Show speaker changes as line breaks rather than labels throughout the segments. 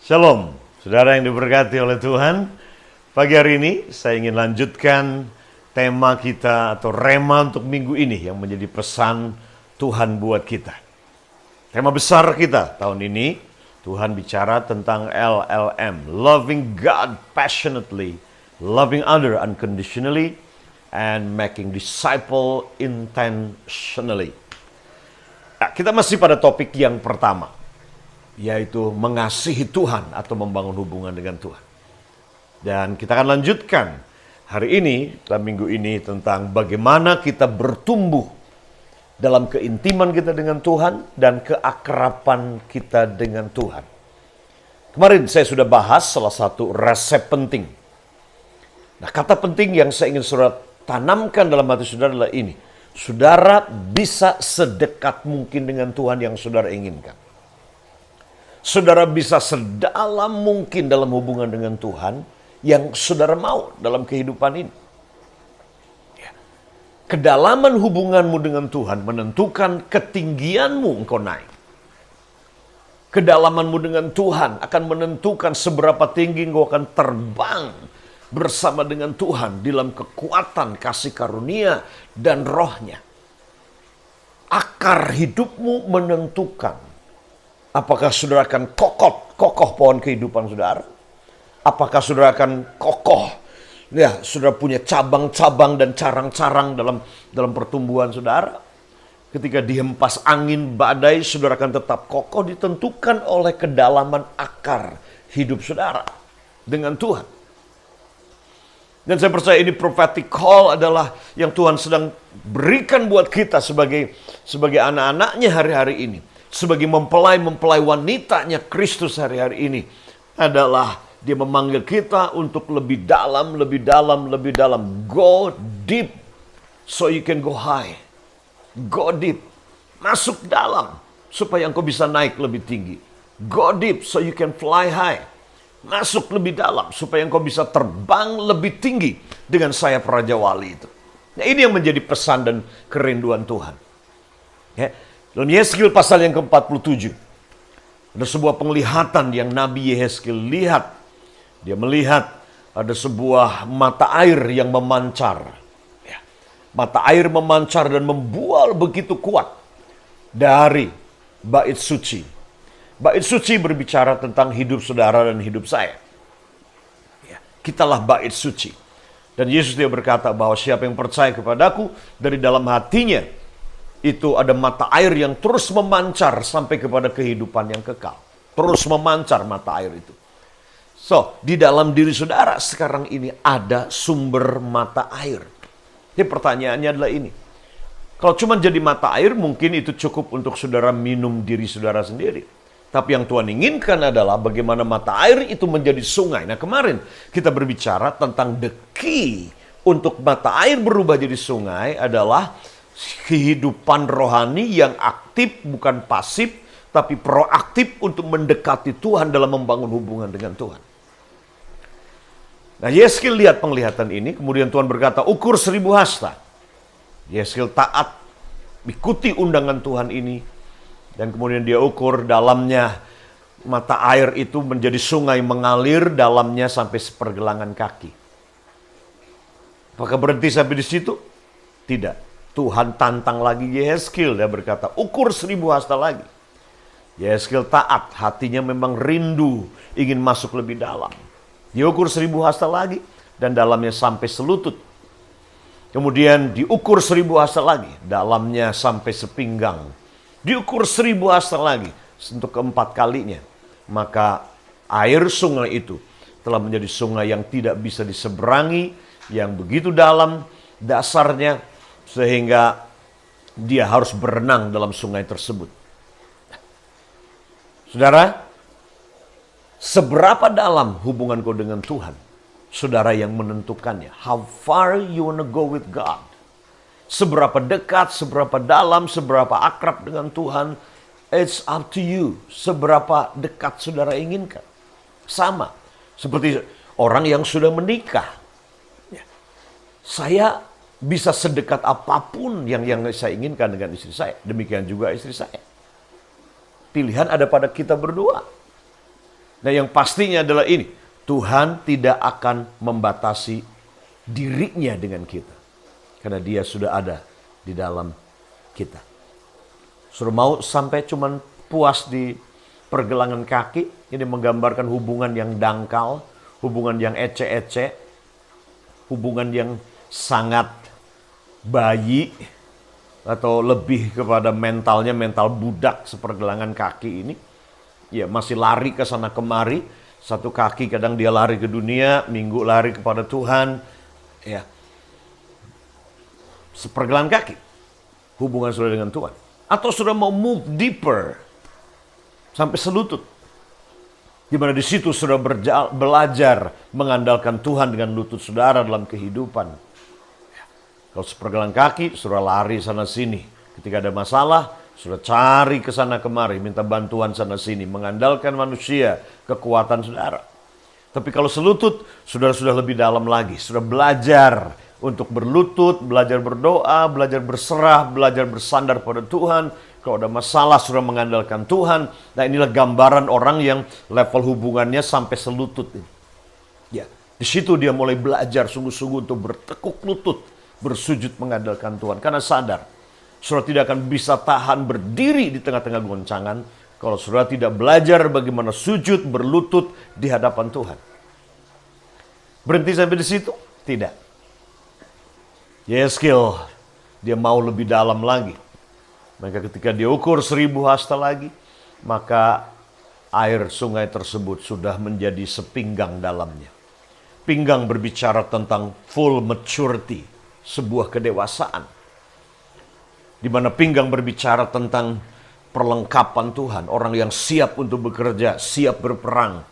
Shalom, saudara yang diberkati oleh Tuhan. Pagi hari ini saya ingin lanjutkan tema kita atau rema untuk minggu ini yang menjadi pesan Tuhan buat kita. Tema besar kita tahun ini, Tuhan bicara tentang LLM, Loving God Passionately, Loving Other Unconditionally, and Making Disciple Intentionally. Nah, kita masih pada topik yang pertama, yaitu mengasihi Tuhan atau membangun hubungan dengan Tuhan. Dan kita akan lanjutkan hari ini, dalam minggu ini, tentang bagaimana kita bertumbuh dalam keintiman kita dengan Tuhan dan keakraban kita dengan Tuhan. Kemarin saya sudah bahas salah satu resep penting. Nah, kata penting yang saya ingin saudara tanamkan dalam hati saudara adalah ini. Saudara bisa sedekat mungkin dengan Tuhan yang saudara inginkan. Saudara bisa sedalam mungkin dalam hubungan dengan Tuhan yang saudara mau dalam kehidupan ini. Ya. Kedalaman hubunganmu dengan Tuhan menentukan ketinggianmu engkau naik. Kedalamanmu dengan Tuhan akan menentukan seberapa tinggi engkau akan terbang bersama dengan Tuhan dalam kekuatan, kasih karunia, dan rohnya. Akar hidupmu menentukan apakah saudara akan kokoh pohon kehidupan saudara? Apakah saudara akan kokoh? Ya, saudara punya cabang-cabang dan carang-carang dalam pertumbuhan saudara. Ketika dihempas angin badai, saudara akan tetap kokoh, ditentukan oleh kedalaman akar hidup saudara dengan Tuhan. Dan saya percaya ini prophetic call adalah yang Tuhan sedang berikan buat kita sebagai anak-anaknya hari-hari ini. Sebagai mempelai wanitanya Kristus hari-hari ini adalah dia memanggil kita untuk lebih dalam. Go deep so you can go high. Go deep. Masuk dalam supaya engkau bisa naik lebih tinggi. Go deep so you can fly high. Masuk lebih dalam supaya engkau bisa terbang lebih tinggi dengan sayap Raja Wali itu. Nah, ini yang menjadi pesan dan kerinduan Tuhan. Ya. Dalam Yehezkiel pasal yang ke-47, ada sebuah penglihatan yang Nabi Yehezkiel lihat. Dia melihat ada sebuah mata air yang memancar. Ya. Mata air memancar dan membual begitu kuat dari bait suci. Bait suci berbicara tentang hidup saudara dan hidup saya. Ya. Kitalah bait suci. Dan Yesus dia berkata bahwa siapa yang percaya kepadaku, dari dalam hatinya itu ada mata air yang terus memancar sampai kepada kehidupan yang kekal. Terus memancar mata air itu. So, di dalam diri saudara sekarang ini ada sumber mata air. Jadi pertanyaannya adalah ini. Kalau cuma jadi mata air, mungkin itu cukup untuk saudara minum diri saudara sendiri. Tapi yang Tuhan inginkan adalah bagaimana mata air itu menjadi sungai. Nah, kemarin kita berbicara tentang the key untuk mata air berubah jadi sungai adalah kehidupan rohani yang aktif, bukan pasif, tapi proaktif untuk mendekati Tuhan dalam membangun hubungan dengan Tuhan. Nah, Yehezkiel lihat penglihatan ini, kemudian Tuhan berkata, ukur 1000 hasta. Yehezkiel taat, ikuti undangan Tuhan ini, dan kemudian dia ukur dalamnya mata air itu menjadi sungai mengalir dalamnya sampai sepergelangan kaki. Apakah berhenti sampai di situ? Tidak. Tuhan tantang lagi Yehezkiel, dia berkata, ukur 1000 hasta lagi. Yehezkiel taat, hatinya memang rindu, ingin masuk lebih dalam. Dia ukur 1000 hasta lagi, dan dalamnya sampai selutut. Kemudian diukur 1000 hasta lagi, dalamnya sampai sepinggang. Diukur 1000 hasta lagi, untuk keempat kalinya. Maka air sungai itu telah menjadi sungai yang tidak bisa diseberangi, yang begitu dalam dasarnya, sehingga dia harus berenang dalam sungai tersebut. Saudara, seberapa dalam hubungan kau dengan Tuhan? Saudara yang menentukannya. How far you wanna go with God? Seberapa dekat, seberapa dalam, seberapa akrab dengan Tuhan? It's up to you. Seberapa dekat saudara inginkan? Sama. Seperti orang yang sudah menikah. Saya bisa sedekat apapun yang saya inginkan dengan istri saya. Demikian juga istri saya. Pilihan ada pada kita berdua. Nah, yang pastinya adalah ini, Tuhan tidak akan membatasi dirinya dengan kita. Karena dia sudah ada di dalam kita. Suruh mau sampai cuman puas di pergelangan kaki, ini menggambarkan hubungan yang dangkal, hubungan yang ece-ece, hubungan yang sangat bayi, atau lebih kepada mentalnya mental budak sepergelangan kaki ini. Ya, masih lari ke sana kemari, satu kaki kadang dia lari ke dunia, minggu lari kepada Tuhan. Ya, sepergelangan kaki hubungan sudah dengan Tuhan. Atau sudah mau move deeper sampai selutut, di mana di situ sudah belajar mengandalkan Tuhan dengan lutut saudara dalam kehidupan. Kalau sepergelangan kaki sudah lari sana sini, ketika ada masalah sudah cari ke sana kemari, minta bantuan sana sini, mengandalkan manusia, kekuatan saudara. Tapi kalau selutut, sudah lebih dalam lagi, sudah belajar untuk berlutut, belajar berdoa, belajar berserah, belajar bersandar pada Tuhan. Kalau ada masalah sudah mengandalkan Tuhan. Nah, inilah gambaran orang yang level hubungannya sampai selutut ini. Ya, di situ dia mulai belajar sungguh-sungguh untuk bertekuk lutut, bersujud mengandalkan Tuhan. Karena sadar, saudara tidak akan bisa tahan berdiri di tengah-tengah goncangan kalau saudara tidak belajar bagaimana sujud, berlutut di hadapan Tuhan. Berhenti sampai di situ? Tidak. Yeskil, dia mau lebih dalam lagi. Maka ketika dia ukur 1000 hasta lagi, maka air sungai tersebut sudah menjadi sepinggang dalamnya. Pinggang berbicara tentang full maturity, sebuah kedewasaan. Di mana pinggang berbicara tentang perlengkapan Tuhan, orang yang siap untuk bekerja, siap berperang,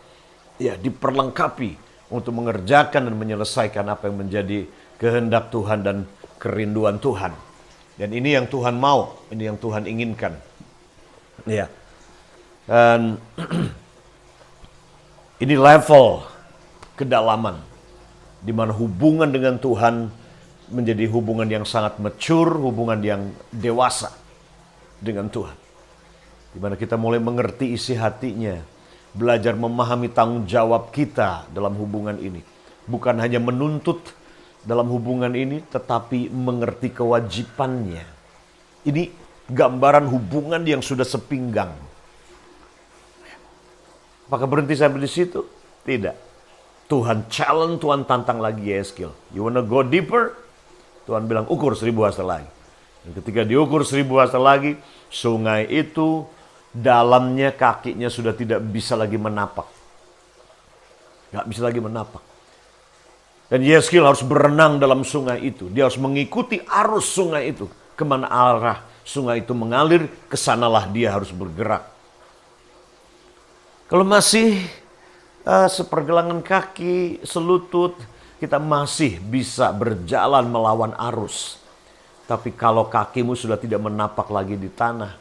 ya, diperlengkapi untuk mengerjakan dan menyelesaikan apa yang menjadi kehendak Tuhan dan kerinduan Tuhan. Dan ini yang Tuhan mau, ini yang Tuhan inginkan. Ya. Dan ini level kedalaman di mana hubungan dengan Tuhan menjadi hubungan yang sangat mature, hubungan yang dewasa dengan Tuhan. Di mana kita mulai mengerti isi hatinya, belajar memahami tanggung jawab kita dalam hubungan ini. Bukan hanya menuntut dalam hubungan ini, tetapi mengerti kewajibannya. Ini gambaran hubungan yang sudah sepinggang. Apakah berhenti sampai di situ? Tidak. Tuhan challenge, Tuhan tantang lagi Yeskil. You wanna go deeper? Tuhan bilang ukur 1000 hasta lagi. Dan ketika diukur 1000 hasta lagi, sungai itu dalamnya kakinya sudah tidak bisa lagi menapak. Gak bisa lagi menapak. Dan Yeskil harus berenang dalam sungai itu. Dia harus mengikuti arus sungai itu. Kemana arah sungai itu mengalir, kesanalah dia harus bergerak. Kalau masih sepergelangan kaki, selutut, kita masih bisa berjalan melawan arus. Tapi kalau kakimu sudah tidak menapak lagi di tanah,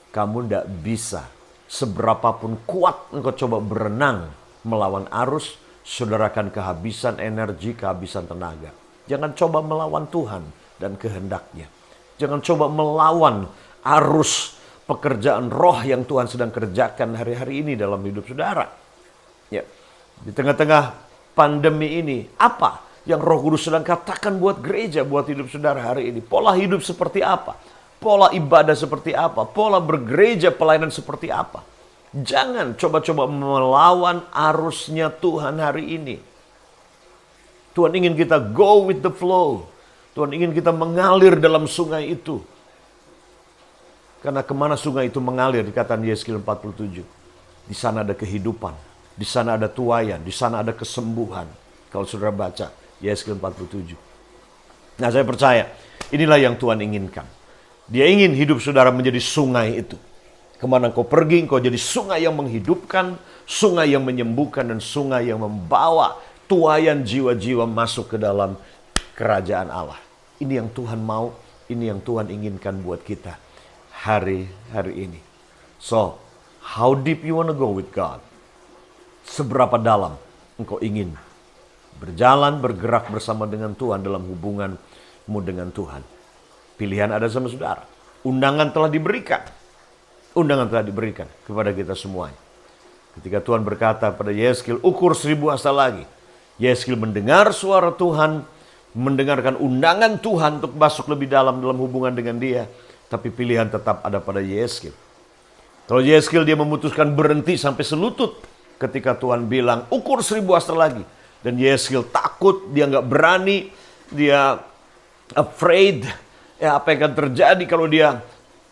kamu tidak bisa. Seberapapun kuat engkau coba berenang melawan arus, saudara akan kehabisan energi, kehabisan tenaga. Jangan coba melawan Tuhan dan kehendaknya. Jangan coba melawan arus pekerjaan roh yang Tuhan sedang kerjakan hari-hari ini dalam hidup saudara. Ya. Di tengah-tengah pandemi ini, apa yang Roh Kudus sedang katakan buat gereja, buat hidup saudara hari ini? Pola hidup seperti apa? Pola ibadah seperti apa? Pola bergereja, pelayanan seperti apa? Jangan coba-coba melawan arusnya Tuhan hari ini. Tuhan ingin kita go with the flow. Tuhan ingin kita mengalir dalam sungai itu. Karena kemana sungai itu mengalir, dikatakan Yeskil 47. Di sana ada kehidupan. Di sana ada tuaian. Di sana ada kesembuhan. Kalau saudara baca Yeskil 47. Nah, saya percaya inilah yang Tuhan inginkan. Dia ingin hidup saudara menjadi sungai itu. Kemana kau pergi, kau jadi sungai yang menghidupkan, sungai yang menyembuhkan, dan sungai yang membawa tuaian jiwa-jiwa masuk ke dalam kerajaan Allah. Ini yang Tuhan mau, ini yang Tuhan inginkan buat kita hari-hari ini. So, how deep you wanna go with God? Seberapa dalam engkau ingin berjalan, bergerak bersama dengan Tuhan dalam hubunganmu dengan Tuhan. Pilihan ada sama saudara. Undangan telah diberikan. Undangan telah diberikan kepada kita semuanya. Ketika Tuhan berkata pada Yeskil, ukur 1000 hasta lagi. Yeskil mendengar suara Tuhan, mendengarkan undangan Tuhan untuk masuk lebih dalam hubungan dengan dia. Tapi pilihan tetap ada pada Yeskil. Kalau Yeskil dia memutuskan berhenti sampai selutut ketika Tuhan bilang, ukur 1000 hasta lagi. Dan Yeskil takut, dia nggak berani, dia afraid. Ya, apa yang akan terjadi kalau dia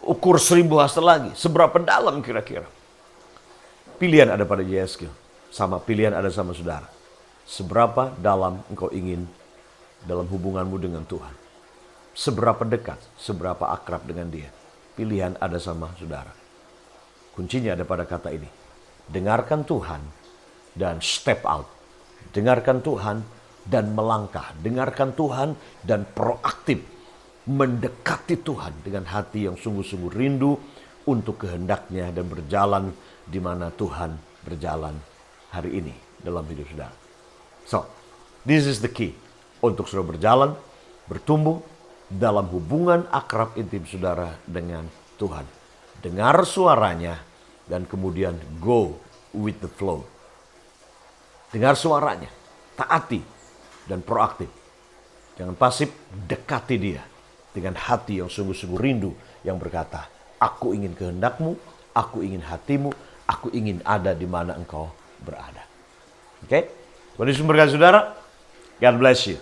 ukur 1000 hasta lagi? Seberapa dalam kira-kira? Pilihan ada pada Yeskil. Sama pilihan ada sama saudara. Seberapa dalam engkau ingin dalam hubunganmu dengan Tuhan? Seberapa dekat, seberapa akrab dengan dia? Pilihan ada sama saudara. Kuncinya ada pada kata ini. Dengarkan Tuhan dan step out. Dengarkan Tuhan dan melangkah. Dengarkan Tuhan dan proaktif. Mendekati Tuhan dengan hati yang sungguh-sungguh rindu untuk kehendaknya dan berjalan di mana Tuhan berjalan hari ini dalam hidup saudara. So, this is the key untuk saudara berjalan, bertumbuh dalam hubungan akrab intim saudara dengan Tuhan. Dengar suaranya dan kemudian go with the flow. Dengar suaranya, taati dan proaktif. Jangan pasif, dekati dia dengan hati yang sungguh-sungguh rindu yang berkata, aku ingin kehendakmu, aku ingin hatimu, aku ingin ada di mana engkau berada. Oke? Tuhan Yesus memberkati saudara. God bless you.